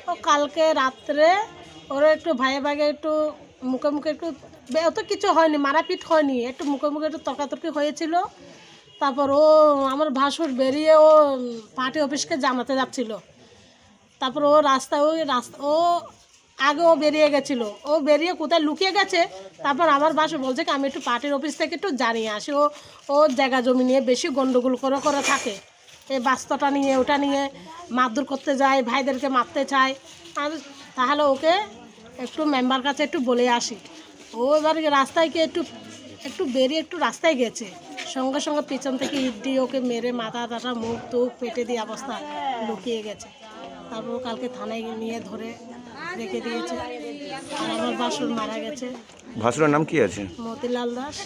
ও কালকে রাত্রে ওরা একটু ভাইয়ে ভাগে একটু মুখে মুখে একটু অত কিছু হয়নি, মারাপিট হয়নি, একটু মুখে মুখে একটু তর্কাতর্কি হয়েছিল। তারপর ও আমার ভাসুর বেরিয়ে ও পার্টি অফিসকে জানাতে যাচ্ছিল। তারপর ও রাস্তায় ও আগে ও বেরিয়ে গেছিলো, ও বেরিয়ে কোথায় লুকিয়ে গেছে। তারপর আমার ভাসুর বলছে কি আমি একটু পার্টির অফিস থেকে একটু জানিয়ে আসি। ও জায়গা জমি নিয়ে বেশি গন্ডগোল করে থাকে, এই বাস্তটা নিয়ে ওটা নিয়ে মারধর করতে যায়, ভাইদেরকে মারতে চায়। আর তাহলে ওকে একটু মেম্বার কাছে একটু বলে আসি। ও এবার রাস্তায় গিয়ে একটু বেরিয়ে একটু রাস্তায় গেছে, সঙ্গে সঙ্গে পিছন থেকে ইট দিয়ে ওকে মেরে মাথা টাথা মুখ টুক পেটে দিয়ে অবস্থা লুকিয়ে গেছে। তারপর কালকে থানায় নিয়ে ধরে রেখে দিয়েছে। আর আমার ভাসুর মারা গেছে। ভাসুরের নাম কি আছে? মতিলাল দাস।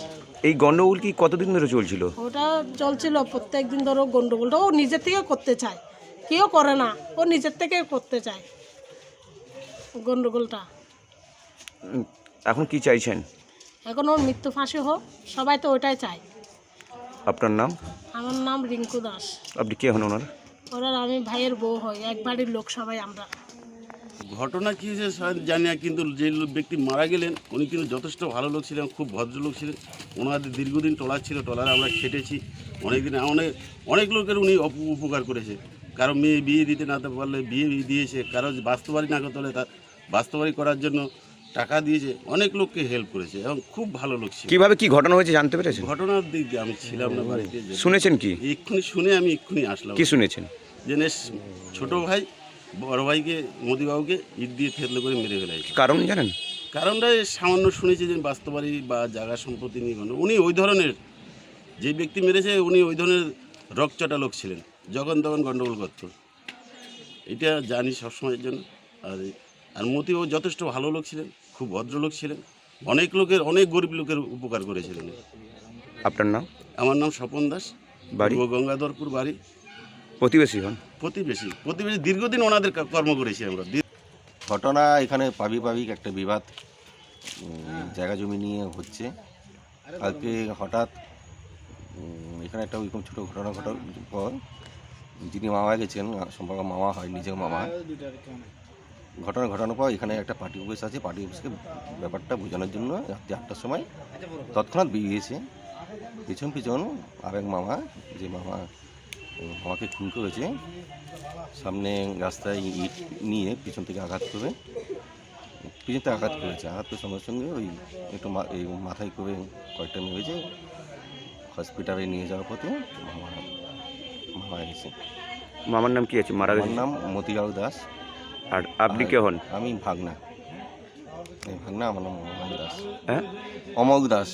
এই গন্ডগোল কি কতদিন ধরে চলছিল? ওটা চলছিল প্রত্যেক দিন ধরো গন্ডগোলটা ও নিজের থেকে করতে চায়, কেউ করে না, ও নিজের থেকে করতে চায় গন্ডগোলটা। এখন কি চাইছেন? এখন ওর মৃত্যু ফাঁসি হোক, সবাই তো ওটাই চায়। আপনার নাম? আমার নাম রিঙ্কু দাস। আপনি কে হন ওনার? ওরা আমি ভাইয়ের বউ হই, এক বাড়ির লোক সবাই আমরা। ঘটনা কী যে জানি না, কিন্তু যে ব্যক্তি মারা গেলেন উনি কিন্তু যথেষ্ট ভালো লোক ছিলেন, খুব ভদ্রলোক ছিলেন। ওনাদের দীর্ঘদিন ট্রলার ছিল, ট্রলারে আমরা খেটেছি অনেকদিন। অনেক লোকের উনি উপকার করেছে। কারো মেয়ে বিয়ে দিতে না পারলে বিয়ে দিয়েছে, কারো বাস্তবাড়ি না করতে হলে তার বাস্তবাড়ি করার জন্য টাকা দিয়েছে, অনেক লোককে হেল্প করেছে এবং খুব ভালো লোক ছিল। কিভাবে কি ঘটনা হয়েছে জানতে পেরেছেন? ঘটনার দিক দিয়ে আমি ছিলাম না বাড়িতে। শুনেছেন কি? আমি এক্ষুনি আসলাম। কি শুনেছেন? যে ছোট ভাই বড় ভাইকে মোদিবাবুকে ইট দিয়ে থেতলে করে মেরে ফেলেছে। কারণ জানেন? কারণটা সামান্য শুনেছি যে বাস্তবাড়ি বা জায়গা সম্পত্তি নিয়ে উনি ওই ধরনের, যে ব্যক্তি মেরেছে উনি ওই ধরনের রকচটা লোক ছিলেন, যখন তখন গণ্ডগোল করত, এটা জানি সবসময়ের জন্য। আর মতিবাবু যথেষ্ট ভালো লোক ছিলেন, খুব ভদ্রলোক ছিলেন, অনেক গরিব লোকের উপকার করেছিলেন। আপনার নাম? আমার নাম স্বপন দাস, বাড়ি? গঙ্গাধরপুর বাড়ি। প্রতিবেশী হন? প্রতিবেশী দীর্ঘদিন ওনাদের কর্ম করেছি আমরা। ঘটনা এখানে পাবিক একটা বিবাদ জায়গা জমি নিয়ে হচ্ছে। কালকে হঠাৎ এখানে একটা ওইরকম ছোটো ঘটনা ঘটার পর যিনি মামা গেছেন, সম্পর্কে মামা হয়, নিজের মামা, ঘটনা ঘটানোর পর এখানে একটা পার্টি অফিস আছে, পার্টি অফিসকে ব্যাপারটা বোঝানোর জন্য রাত্রি 8টার সময় তৎক্ষণাৎ বেরিয়েছে। পিছন আরেক মামা, যে মামাকে খুন করেছে, সামনে রাস্তায় ইট নিয়ে পিছন থেকে আঘাত করেছে। আঘাত করার সঙ্গে সঙ্গে ওই একটু এই মাথায় করে কয়েকটা মেরেছে। হসপিটালে নিয়ে যাওয়ার পথে মারা গেছে। মামার নাম কি আছে? মারা গেছে? আমার নাম মতিলাল দাস। আর আপনি কে হন? আমি ভাগনা। আমার নাম অমল দাস। হ্যাঁ, অমল দাস।